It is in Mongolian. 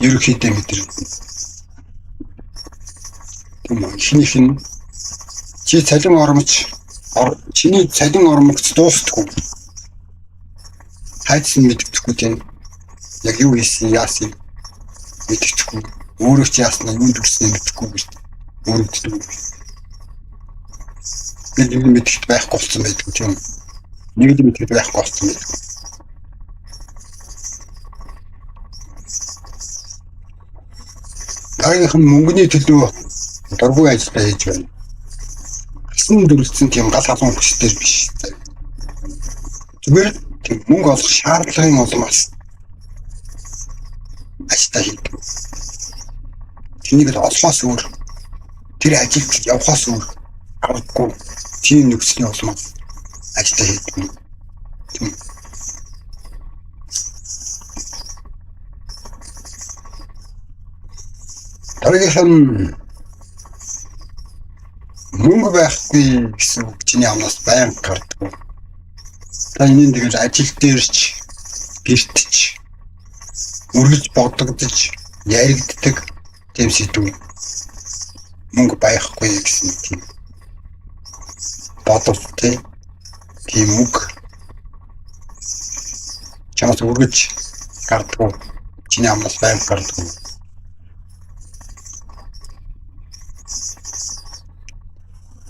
ерөнхийдөө мэдэрдэг. Ихнийх нь чи цалин ормч чиний цалин ормогц дуустдаггүй. Хайцсан мэддэхгүй тийм яг юу хийсэн яасан мэддэхгүй. Өөрөө ч яаснаа юунд хүрснээ мэддэхгүй гэж өөрөддөг. Бид мэддэхэд байхгүй болсон байдаг тийм. Нэг л мэддэхэд байхгүй болсон байдаг. Дараагийн мөнгөний төлөө дургүй ажиллаа хийж байна. Асан дөрөлдсөн тийм гал халуун хүчтэй биш. Зүгээр тийм мөнгө олох шаардлагын улмаас ажиллаа хийдэг. Тэнийг л олохоос өөр тэр ажилд явахоос өөр аргагүй тийм нөхцөлийн улмаас ажиллаа хийдэг. Дараагийн мөнгө байхгүй гэсэн үг чиний амнаас байнга гардаг. Та энэ тэгэл ажил дээрч гэртч үргэлж бодогдож яригддаг тийм сэдв. Мөнгө байхгүй гэсэн тийм бодолтой тийм үг чамаас үргэлж гардаг. Чиний амнаас байнга гардаг.